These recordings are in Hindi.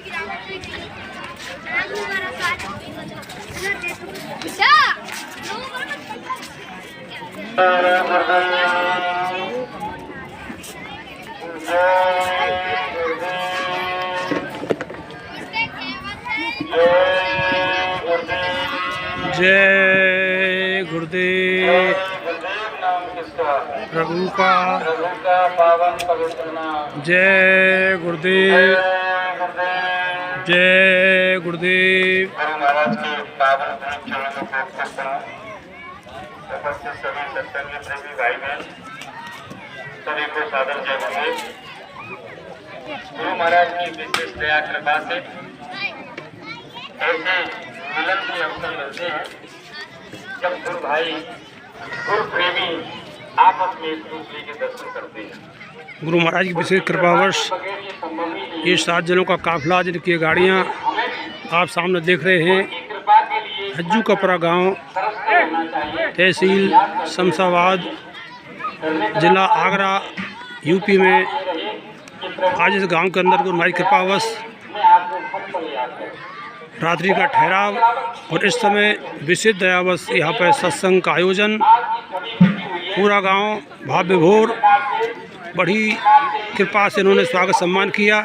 जय गुरुदेव। प्रभु का पावन पवित्र नाम। जय गुरुदेव, जय गुरुदेव। गुरु महाराज के पावन चरणों को करता उपस्थित सभी सत्संग प्रेमी भाई बहन सभी को सादर जय गुरुदेव। गुरु महाराज की विशेष दया कृपा से ऐसे मिलन के अवसर मिलते हैं जब गुरु भाई गुरु प्रेमी आपस में एक दूसरे के दर्शन करते हैं। गुरु महाराज की विशेष कृपावश ये 7 जनों का काफिला जिनकी गाड़ियाँ आप सामने देख रहे हैं। हज्जू कपरा गांव, तहसील शमशाबाद, जिला आगरा, यूपी में आज इस गांव के अंदर गुरु महाराज की कृपावश रात्रि का ठहराव और इस समय विशेष दयावश यहाँ पर सत्संग का आयोजन। पूरा गांव भव्य भोर बड़ी कृपा से इन्होंने स्वागत सम्मान किया।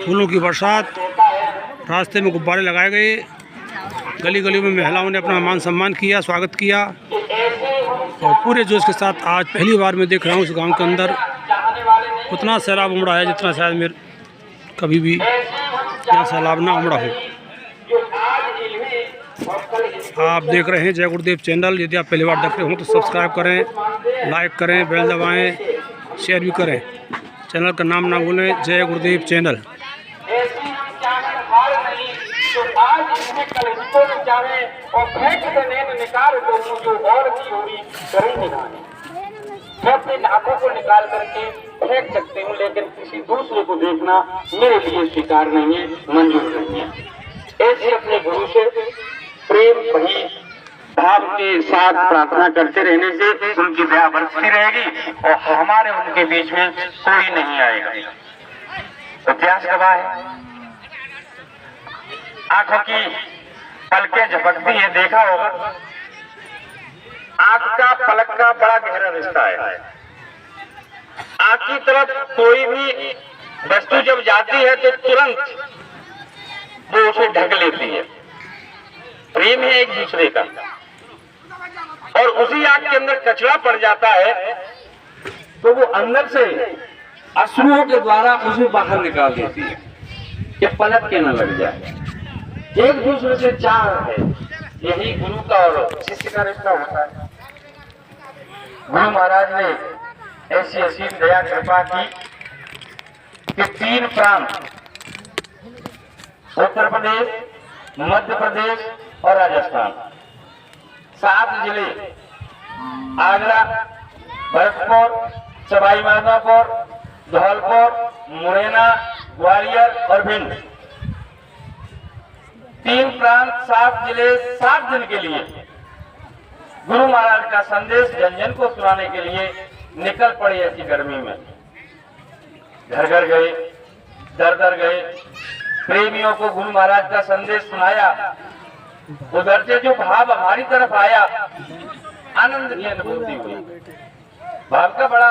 फूलों की बरसात, रास्ते में गुब्बारे लगाए गए, गली गलियों में महिलाओं ने अपना मान सम्मान किया, स्वागत किया और पूरे जोश के साथ आज पहली बार मैं देख रहा हूँ इस गांव के अंदर उतना सैलाब उमड़ा है जितना शायद मेरे कभी भी यहाँ सैलाब ना उमड़ा हो। आप देख रहे हैं जय गुरुदेव चैनल। यदि आप पहली बार देख रहे हो तो सब्सक्राइब करें, लाइक करें, बेल दबाएं, शेयर भी करें। चैनल का नाम ना भूलें, जय गुरुदेव चैनल। मैं अपने नाकों को निकाल करके फेंक सकती हूँ, लेकिन किसी दूसरे को देखना मेरे लिए स्वीकार नहीं है, मंजूर नहीं है। ऐसे अपने गुरु से प्रेम वही भाव के साथ प्रार्थना करते रहने से उनकी दया बरसती रहेगी और हमारे उनके बीच में कोई नहीं आएगा। इतिहास गवाह है, आंखों की पलकें झपकती है, देखा होगा। आंख का पलक का बड़ा गहरा रिश्ता है। आंख की तरफ कोई भी वस्तु जब जाती है तो तुरंत वो उसे ढक लेती है। प्रेम है एक दूसरे का, और उसी आंख के अंदर कचरा पड़ जाता है तो वो अंदर से अश्रुओं के द्वारा उसे बाहर निकाल देती है कि पलक के न लग जाए। एक दूसरे से चाह है, यही गुरु का और शिष्य का रिश्ता होता है। गुरु महाराज ने ऐसी असीम दया कृपा की कि 3 प्रांत उत्तर प्रदेश, मध्य प्रदेश और राजस्थान, 7 जिले आगरा, भरतपुर, सवाई माधोपुर, धौलपुर, मुरैना, ग्वालियर और भिंड, 3 प्रांत 7 जिले 7 दिन के लिए गुरु महाराज का संदेश जन जन को सुनाने के लिए निकल पड़े। ऐसी गर्मी में घर घर गए, दर दर गए, प्रेमियों को गुरु महाराज का संदेश सुनाया। उधर से जो भाव हमारी तरफ आया, आनंद की अनुभूति हुई। भाव का बड़ा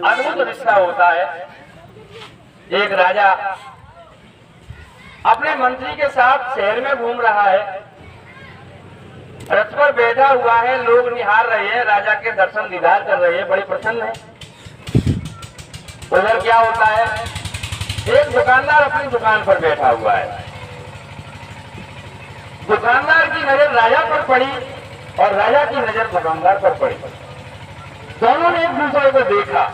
अद्भुत रिश्ता होता है। एक राजा अपने मंत्री के साथ शहर में घूम रहा है, रथ पर बैठा हुआ है, लोग निहार रहे हैं, राजा के दर्शन दीदार कर रहे हैं, बड़ी प्रसन्न है। उधर क्या होता है, एक दुकानदार अपनी दुकान पर बैठा हुआ है। दुकानदार की नजर राजा पर पड़ी और राजा की नजर दुकानदार पर पड़ी। दोनों ने एक दूसरे को देखा।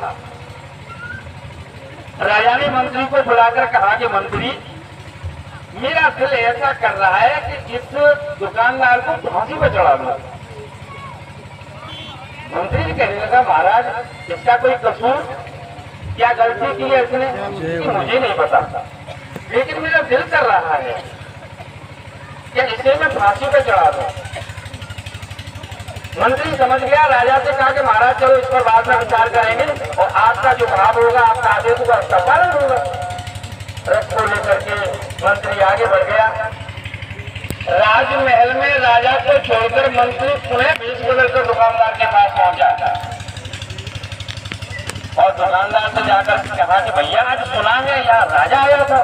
राजा ने मंत्री को बुलाकर कहा कि मंत्री, मेरा दिल ऐसा कर रहा है कि इस दुकानदार को फांसी पर चढ़ा दो। मंत्री जी कहने लगा, महाराज इसका कोई कसूर, क्या गलती की है इसने, मुझे नहीं पता, लेकिन मेरा दिल कर रहा है कि इसे मैं फांसी पर चढ़ा दूं। मंत्री समझ गया, राजा से कहा कि महाराज चलो इस पर बाद में विचार करेंगे और आपका जो भाव होगा, आपका आदेश होगा, उसका पालन होगा। रथ को लेकर के मंत्री आगे बढ़ गया। राजमहल में राजा को छोड़कर मंत्री पुनः भेष बदलकर दुकानदार के पास पहुंचा और दुकानदार से जाकर कहा कि भैया आज सुना है यहाँ राजा आया था,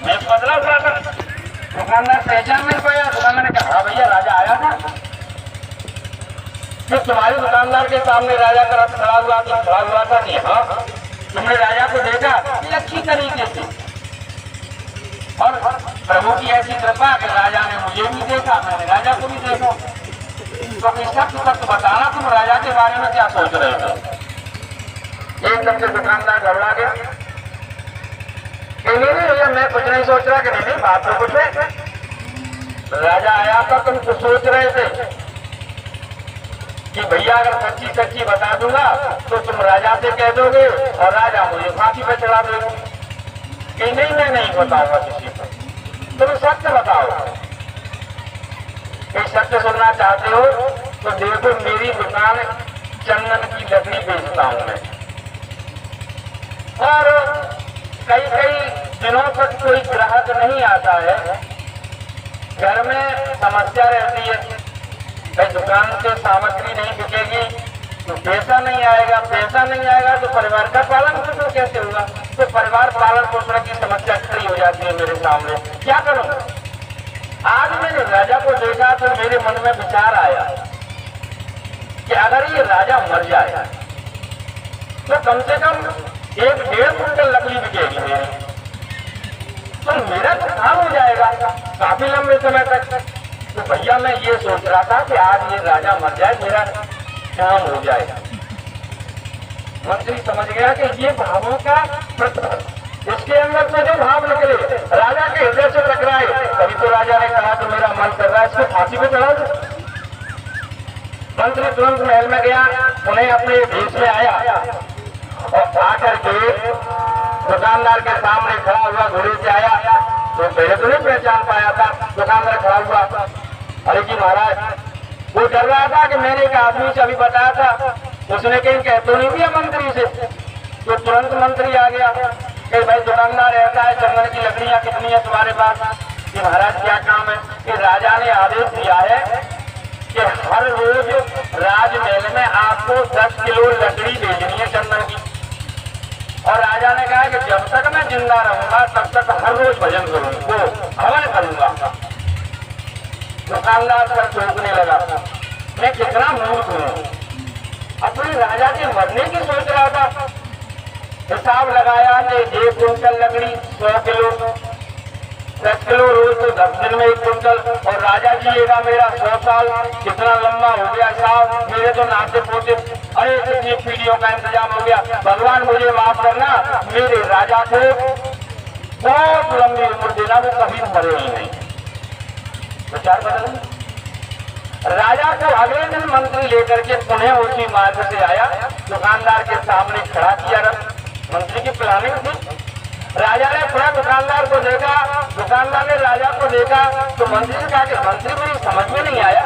भेष बदला हुआ था। दुकानदार पहचान नहीं पाया। दुकानदार ने कहा हाँ भैया राजा आया था। फिर तुम्हारे दुकानदार के सामने राजा का रथ खड़ा हुआ था कि हाँ तुमने राजा को देखा अच्छी तरीके से, और प्रभु की ऐसी कृपा कि राजा ने मुझे भी देखा, मैंने राजा को भी देखा। तो सत्य बताना तुम राजा के बारे में क्या सोच रहे थे। एकदम से दुकानदार घबरा गया। नहीं भैया मैं कुछ नहीं सोच रहा। कि नहीं बात तो कुछ है। राजा आया था तुम कुछ सोच रहे थे कि भैया अगर सच्ची सच्ची बता दूंगा तो तुम राजा से कह दोगे और राजा मुझे फांसी पे चढ़ा दोगे। कि नहीं मैं नहीं बताऊंगा किसी को, तुम सत्य बताओ। कि सत्य सुनना चाहते हो तो देखो मेरी दुकान चंदन की लकड़ी बेचता हूं मैं, और कई कई दिनों तक कोई ग्राहक नहीं आता है। घर में समस्या रहती है, दुकान से सामग्री नहीं बिकेगी तो पैसा नहीं आएगा, पैसा नहीं आएगा तो परिवार का पालन पोषण कैसे होगा। तो परिवार पालन पोषण की समस्या खड़ी हो जाती है मेरे सामने। क्या करूं। आज मैंने राजा को देखा तो मेरे मन में विचार आया कि अगर ये राजा मर जाए तो कम से कम 1-1.5 कुंटल लकड़ी बिकेगी मेरी, तो मेरा तो काम हो जाएगा काफी लंबे समय तक। तो भैया मैं ये सोच रहा था कि आज ये राजा मर जाए मेरा काम हो जाएगा। मंत्री समझ गया कि ये भावों का इसके अंदर से जो भाव निकले राजा के हृदय से टकराए, तभी तो राजा ने कहा तो मेरा मन कर रहा है इसको फांसी पे चढ़ा दो। मंत्री तुरंत महल में गया, उन्हें अपने भेष में आया और आकर के दुकानदार के सामने खड़ा हुआ। घोड़े से आया तो पहले तो नहीं पहचान पाया था। दुकानदार खड़ा हुआ, अरे जी महाराज, वो डर रहा था कि मैंने एक आदमी से अभी बताया था, उसने कहीं कह तो नहीं दिया मंत्री से। तो तुरंत मंत्री आ गया कि भाई दुकानदार ऐसा है, चंदन की लकड़ियां कितनी है तुम्हारे पास। कि महाराज क्या काम है। कि राजा ने आदेश दिया है कि हर रोज राजमहल में आपको 10 किलो लकड़ी भेजनी है चंदन की। और राजा ने कहा कि जब तक मैं जिंदा रहूंगा तब तक हर रोज भजन करूंगा, हवन करूंगा। दुकानदार पर चौंकने लगा, मैं कितना मूर्ख हूं, अपने राजा के मरने की सोच रहा था। हिसाब लगाया कि 1 कुंटल लकड़ी 100 किलो, 10 किलो रोज तो 10 दिन में 1 कुंटल, और राजा जिएगा मेरा 100 साल, कितना लंबा हो गया साहब, मेरे तो नाते पोते अरे कितनी पीढ़ियों का इंतजाम हो गया। भगवान मुझे माफ करना, मेरे राजा को बहुत लंबी उम्र देना, वो कभी मरे ही नहीं। विचार बदल। राजा को अगले दिन मंत्री लेकर के पुनः उसी मार्ग से आया, दुकानदार के सामने खड़ा किया रथ। मंत्री की प्लानिंग थी। राजा ने थोड़ा दुकानदार को देखा, दुकानदार ने राजा को देखा तो मंत्री ने कहा कि मंत्री मेरी समझ में नहीं आया,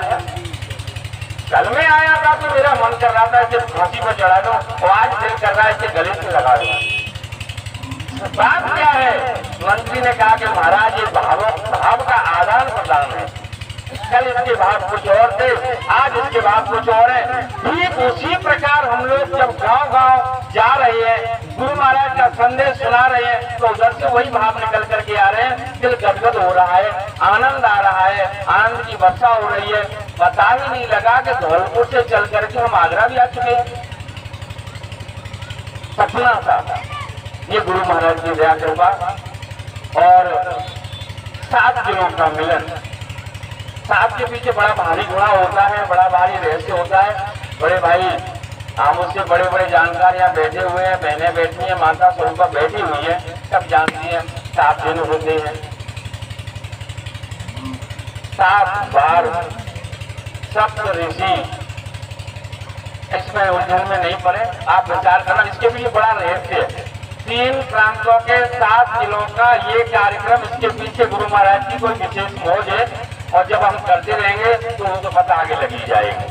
कल में आया था तो मेरा मन कर रहा था इसे फांसी पर चढ़ा दो, और आज दिल कर रहा है इसे गले से लगा दो। बात क्या है। मंत्री ने कहा कि महाराज ये भाव का आदान प्रदान है, कल इसके बाद कुछ और थे, आज इसके बाद कुछ और है। ठीक उसी प्रकार हम लोग जब गांव गांव जा रहे हैं, गुरु महाराज का संदेश सुना रहे हैं, तो उधर से वही भाव निकल करके आ रहे हैं। दिल गदगद हो रहा है, आनंद आ रहा है, आनंद की वर्षा हो रही है। पता ही नहीं लगा कि धौलपुर से चल करके हम आगरा भी आ चुके हैं। सपना था ये गुरु महाराज की दया कृपा और 7 दिनों का मिलन। 7 के पीछे बड़ा भारी गुणा होता है, बड़ा भारी रहस्य होता है। बड़े भाई हम उससे बड़े बड़े जानकार यहाँ बैठे हुए हैं, बहनें बैठी हैं, माता स्वरूपा बैठी हुई है, सब जानती हैं 7 दिन होते हैं। 7 बार सप्त ऋषि, इसमें उलझन में नहीं पड़े, आप विचार करना, इसके भी बड़ा रहस्य है। 3 प्रांतों के 7 जिलों का ये कार्यक्रम, इसके पीछे गुरु महाराज की कोई विशेष मौज है, और जब हम करते रहेंगे तो उनको पता आगे लगी जाएगी।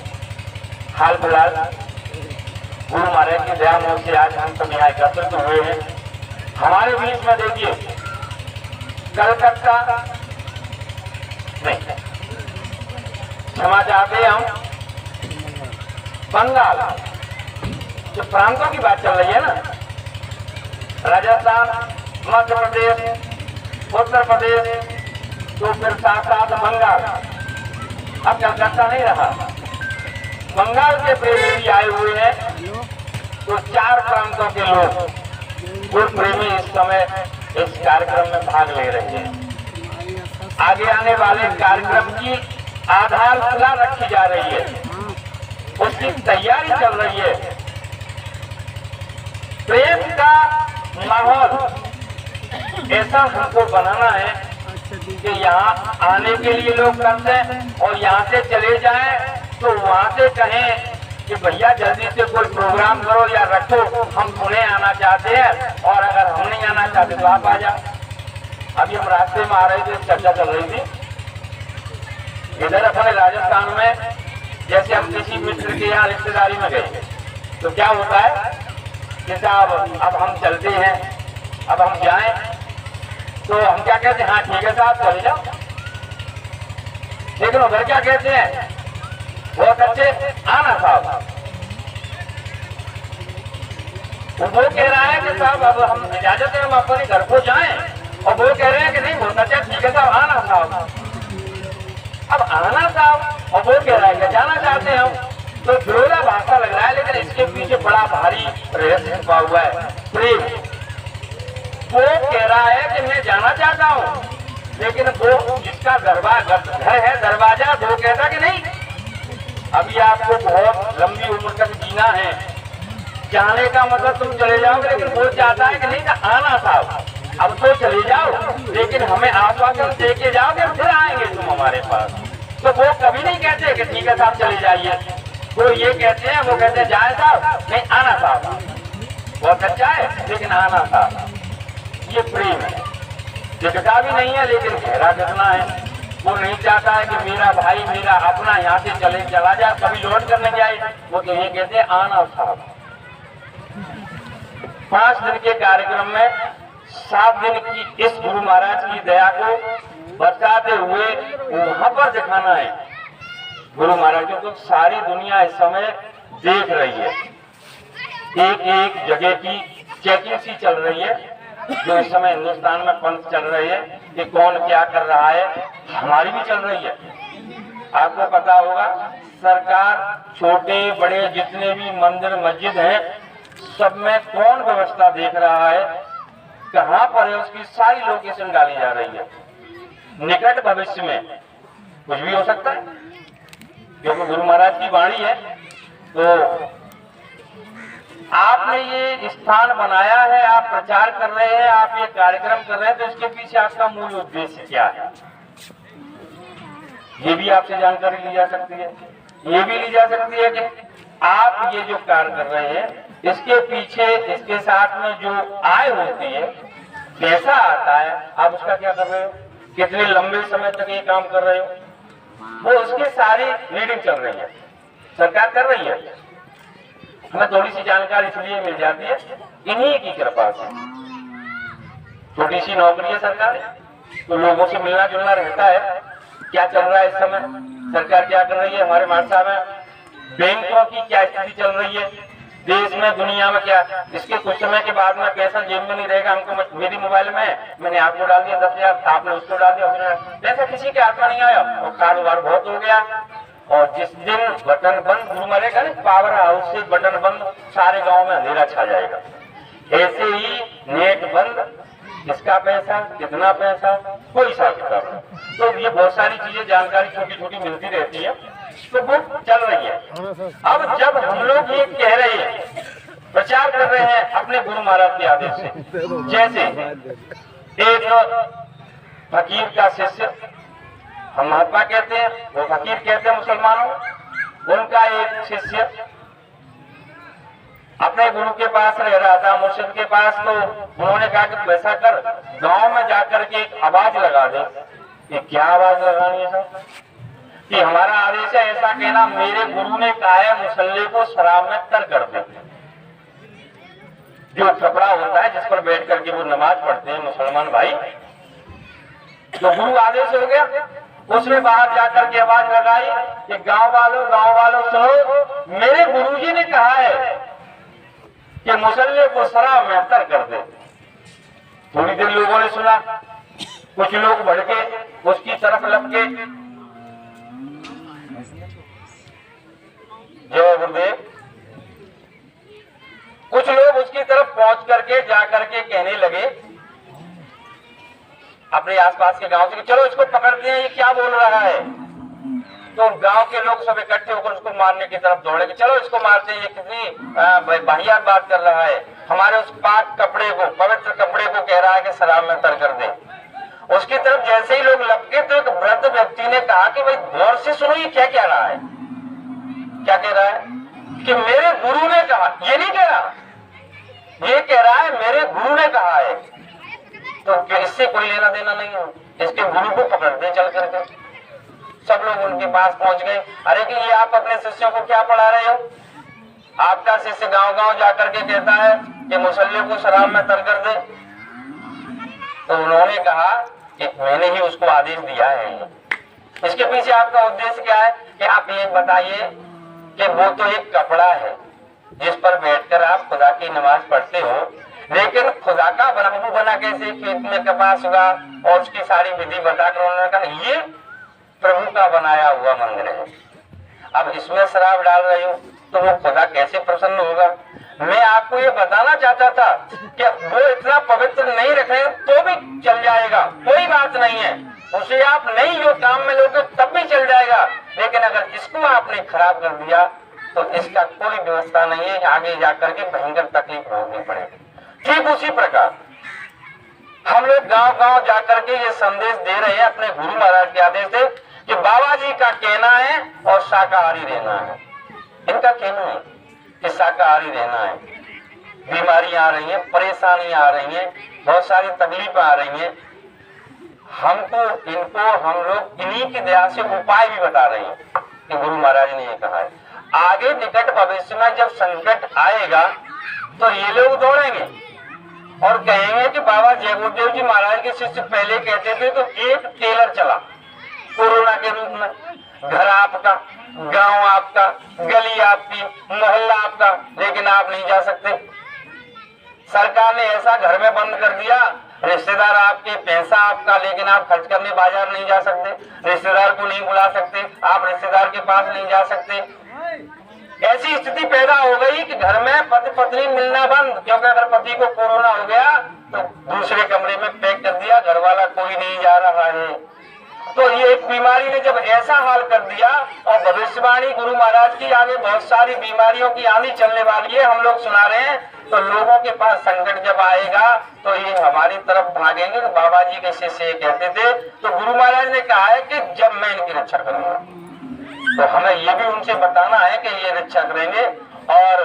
हाल फिलहाल गुरु महाराज की दया मोह से आज हम सब यहाँ एकत्रित हुए हैं। हमारे बीच में देखिए कलकत्ता नहीं, क्षमा चाहते हैं हम, बंगाल, जो प्रांतों की बात चल रही है ना, राजस्थान, मध्य प्रदेश, उत्तर प्रदेश, तो फिर साथ साथ बंगाल, अब कलकत्ता नहीं रहा, बंगाल के प्रेमी भी आए हुए हैं। तो 4 प्रांतों के लोग गुरु प्रेमी इस समय इस कार्यक्रम में भाग ले रहे हैं। आगे आने वाले कार्यक्रम की आधारशिला रखी जा रही है, उसकी तैयारी चल रही है। प्रेम का माहौल ऐसा हमको बनाना है कि यहाँ आने के लिए लोग करते हैं और यहाँ से चले जाएं तो वहाँ से कहें कि भैया जल्दी से कोई प्रोग्राम करो या रखो, हम पुणे आना चाहते हैं, और अगर हम नहीं आना चाहते तो आप आ जाओ। अभी हम रास्ते में आ रहे थे, चर्चा चल रही थी इधर अपने राजस्थान में, जैसे हम किसी मित्र के यहाँ रिश्तेदारी में गए तो क्या होता है कि साहब अब हम चलते हैं, अब हम जाएं, तो हम क्या कहते हैं, हाँ ठीक है साहब चले जाओ। लेकिन उधर क्या कहते हैं, बहुत अच्छे, आना साहब। वो कह रहा है कि साहब अब हम इजाजत है, हम अपने घर को जाएं, और वो कह रहे हैं कि नहीं बहुत अच्छा, ठीक है साहब आना साहब। अब आना साहब और वो कह रहा है कि जाना चाहते हैं हम, तो विरोधा भाषा लग रहा है, लेकिन इसके पीछे बड़ा भारी रहस्य छुपा हुआ है, प्रेम। वो कह रहा है कि मैं जाना चाहता हूँ, लेकिन वो जिसका घर है दरवाजा, वो कहता कि नहीं अभी आपको बहुत लंबी उम्र तक जीना है, जाने का मतलब तुम चले जाओगे, लेकिन वो चाहता है कि नहीं आना साहब, अब तो चले जाओ, लेकिन हमें आश्वासन दे के जाओगे, फिर आएंगे तुम हमारे पास। तो वो कभी नहीं कहते कि ठीक है साहब चले जाइए, वो ये कहते हैं, वो कहते हैं जाए साहब, नहीं आना साहब, बहुत अच्छा है लेकिन आना साहब। ये प्रेम है, दिखता भी नहीं है लेकिन गहरा कितना है। वो नहीं चाहता है कि मेरा भाई मेरा अपना यहाँ से चला जाए, कभी लौट कर नहीं जाए, वो तो ये कहते हैं आना साहब। 5 दिन के कार्यक्रम में 7 दिन की इस गुरु महाराज की दया को बरसाते हुए वहां पर दिखाना है गुरु महाराज को। सारी दुनिया इस समय देख रही है, एक एक जगह की चेकिंग सी चल रही है, जो इस समय हिंदुस्तान में पंथ चल रही है कि कौन क्या कर रहा है, हमारी भी चल रही है। आपको पता होगा सरकार छोटे बड़े जितने भी मंदिर मस्जिद हैं सब में कौन व्यवस्था देख रहा है, कहां पर है, उसकी सारी लोकेशन डाली जा रही है। निकट भविष्य में कुछ भी हो सकता है, क्योंकि गुरु महाराज की वाणी है। तो आपने ये स्थान बनाया है, आप प्रचार कर रहे हैं, आप ये कार्यक्रम कर रहे हैं, तो इसके पीछे आपका मूल उद्देश्य क्या है, ये भी आपसे जानकारी ली जा सकती है। ये भी ली जा सकती है कि आप ये जो कार्य कर रहे हैं इसके पीछे इसके साथ में जो आय होती है, पैसा आता है, आप उसका क्या कर रहे हो, कितने लंबे समय तक ये काम कर रहे हो, वो उसकी सारी रीडिंग चल रही है, सरकार कर रही है। हमें थोड़ी सी जानकारी इसलिए मिल जाती है इन्हीं की कृपा से। छोटी सी नौकरी है सरकार, तो लोगों से मिलना जुलना रहता है, क्या चल रहा है इस समय, सरकार क्या कर रही है, हमारे मार्सा में बैंकों की क्या स्थिति चल रही है, देश में दुनिया में क्या। इसके कुछ समय के बाद में पैसा जेब में नहीं रहेगा, हमको मेरी मोबाइल में मैंने आपको डाल दिया 10,000, आपने उसको डाल दिया, पैसा किसी के हाथ में नहीं आया और कारोबार बहुत हो गया। और जिस दिन बटन बंद गुरु मरेगा ना, पावर हाउस से बटन बंद, सारे गांव में अंधेरा छा जाएगा। ऐसे ही नेट बंद, किसका पैसा, कितना पैसा, कोई हिसाब किताब नहीं। तो ये बहुत सारी चीजें जानकारी छोटी छोटी मिलती रहती है, तो वो चल रही है। अब जब हम लोग ये कह रहे हैं, प्रचार कर रहे हैं अपने गुरु महाराज के आदेश से, जैसे एक फकीर का शिष्य, हम महात्मा कहते हैं, वो फकीर कहते हैं मुसलमानों, उनका एक शिष्य अपने गुरु के पास रह रहा था, मुर्शिद के पास। तो उन्होंने कहा कि ऐसा कर, गांव में जाकर के एक आवाज लगा दे। ये क्या आवाज लगानी है सर, कि हमारा आदेश है ऐसा कहना, मेरे गुरु ने कहा है मुसल्ले को शराब में तर कर दे। जो कपड़ा होता है जिस पर बैठ करके वो नमाज पढ़ते हैं मुसलमान भाई, तो गुरु आदेश हो गया। उसने बाहर जाकर के आवाज लगाई कि गांव वालों सुनो, मेरे गुरुजी ने कहा है कि मुसल्ले को शराब मेहतर कर दे। थोड़ी देर लोगों ने सुना, कुछ लोग भड़के उसकी तरफ लपके, जय गुरुदेव। कुछ लोग उसकी तरफ पहुंच करके जा करके कहने लगे अपने आसपास के गांव से, चलो इसको पकड़ते हैं, ये क्या बोल रहा है। तो गांव के लोग सब इकट्ठे होकर उसको मारने की तरफ दौड़े कि चलो इसको मारते हैं, ये कितनी वाहियात बात कर रहा है, हमारे उस पाक कपड़े को, पवित्र कपड़े को कह रहा है कि शराब में तर कर दे। उसकी तरफ जैसे ही लोग लपके तो एक वृद्ध व्यक्ति ने कहा कि भाई गौर से सुनो, ये क्या कह रहा है, क्या कह रहा है कि मेरे गुरु ने कहा। ये नहीं कह रहा, ये कह रहा है मेरे गुरु ने कहा है। तो इससे कोई लेना देना नहीं है, इसके गुरु को पकड़ते चल करके। सब लोग उनके पास पहुंच गए, अरे कि ये आप अपने शिष्यों को क्या पढ़ा रहे हो, आपका शिष्य गांव-गांव जाकर के कहता है कि मुसल्ले को शराब में तर कर दे। तो उन्होंने कहा कि मैंने ही उसको आदेश दिया है। इसके पीछे आपका उद्देश्य क्या है कि आप ये बताइए कि वो तो एक कपड़ा है जिस पर बैठकर आप खुदा की नमाज पढ़ते हो, लेकिन खुदा का बना कैसे, खेत में कपास हुआ और उसकी सारी विधि बताकर उन्होंने कहा ये प्रभु का बनाया हुआ मंदिर है, अब इसमें शराब डाल रहे हो तो वो खुदा कैसे प्रसन्न होगा। मैं आपको ये बताना चाहता था कि वो इतना पवित्र नहीं रखे तो भी चल जाएगा, कोई बात नहीं है, उसे आप नहीं जो काम में लोगे तब भी चल जाएगा, लेकिन अगर इसको आपने खराब कर दिया तो इसका कोई व्यवस्था नहीं है, आगे जाकर के भयंकर तकलीफ भोगनी पड़ेगी। ठीक उसी प्रकार हम लोग गांव-गांव जाकर के ये संदेश दे रहे हैं अपने गुरु महाराज के आदेश से कि बाबा जी का कहना है और शाकाहारी रहना है। इनका कहना है कि शाकाहारी रहना है। बीमारियां आ रही हैं, परेशानियां आ रही हैं, बहुत सारी तकलीफें आ रही हैं, हमको इनको हम लोग इन्हीं की दया से उपाय भी बता रहे हैं कि गुरु महाराज ने ये कहा है। आगे निकट भविष्य में जब संकट आएगा तो ये लोग दौड़ेंगे और कहेंगे कि बाबा जय गुरुदेव जी महाराज के शिष्य पहले कहते थे तो एक टेलर चला कोरोना के रूप में, घर आपका, गांव आपका, गली आपकी, मोहल्ला आपका, लेकिन आप नहीं जा सकते। सरकार ने ऐसा घर में बंद कर दिया, रिश्तेदार आपके, पैसा आपका, लेकिन आप खर्च करने बाजार नहीं जा सकते, रिश्तेदार को नहीं बुला सकते, आप रिश्तेदार के पास नहीं जा सकते। ऐसी स्थिति पैदा हो गई कि घर में पति पत्नी मिलना बंद, क्योंकि अगर पति को कोरोना हो गया तो दूसरे कमरे में पैक कर दिया, घर वाला कोई नहीं जा रहा है। तो ये एक बीमारी ने जब ऐसा हाल कर दिया, और भविष्यवाणी गुरु महाराज की आगे बहुत सारी बीमारियों की आंधी चलने वाली है, हम लोग सुना रहे हैं, तो लोगों के पास संकट जब आएगा तो ये हमारी तरफ भागेंगे कि बाबा जी के शिष्य कहते थे। तो गुरु महाराज ने कहा है कि जब मैं इनकी रक्षा करूंगा, तो हमें ये भी उनसे बताना है कि ये रक्षा करेंगे। और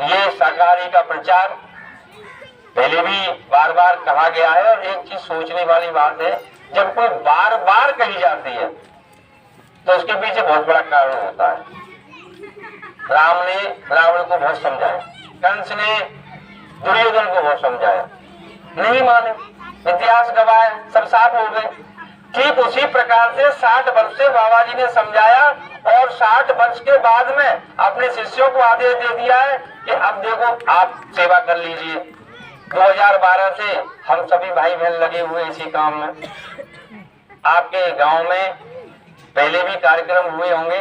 ये शाकाहारी का प्रचार पहले भी बार बार कहा गया है, और एक चीज सोचने वाली बात है, जब कोई बार बार कही जाती है तो उसके पीछे बहुत बड़ा कारण होता है। राम ने रावण को बहुत समझाया, कंस ने दुर्योधन को बहुत समझाया, नहीं माने, इतिहास गवाह, सब साफ हो गए। ठीक उसी प्रकार से 60 वर्ष से बाबा जी ने समझाया, और 60 वर्ष के बाद में अपने शिष्यों को आदेश दे दिया है कि अब देखो आप सेवा कर लीजिए। 2012 से हम सभी भाई बहन लगे हुए इसी काम में। आपके गांव में पहले भी कार्यक्रम हुए होंगे।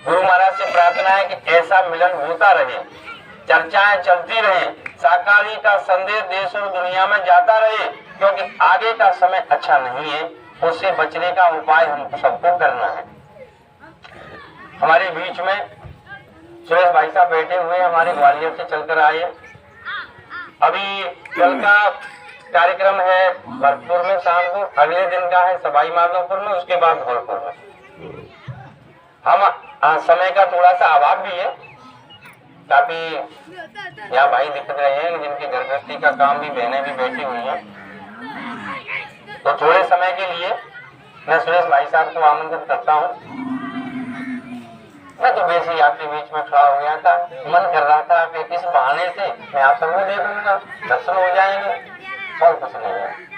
गुरु महाराज से प्रार्थना है कि ऐसा मिलन होता रहे, चर्चाएं चलती रहें, शाकाहारी का संदेश देश और दुनिया में जाता रहे, क्योंकि आगे का समय अच्छा नहीं है, उससे बचने का उपाय हम सबको करना है। हमारे बीच में सुरेश भाई साहब बैठे हुए, हमारे ग्वालियर से चलकर आए। अभी कल का कार्यक्रम है भरतपुर में शाम को, अगले दिन का है सवाई माधोपुर में, उसके बाद धौलपुर में। हम समय का थोड़ा सा अभाव भी है, काफी यहाँ भाई दिख रहे हैं जिनकी घर गृहस्थी का काम भी, बहनें भी बैठी हुई हैं, तो थोड़े समय के लिए मैं सुरेश भाई साहब को आमंत्रित करता हूँ। मैं तो वैसे ही आपके बीच में खड़ा हो गया था, मन कर रहा था कि इस बहाने से मैं आप सबको देख लूंगा, दर्शन हो जाएंगे और कुछ नहीं है।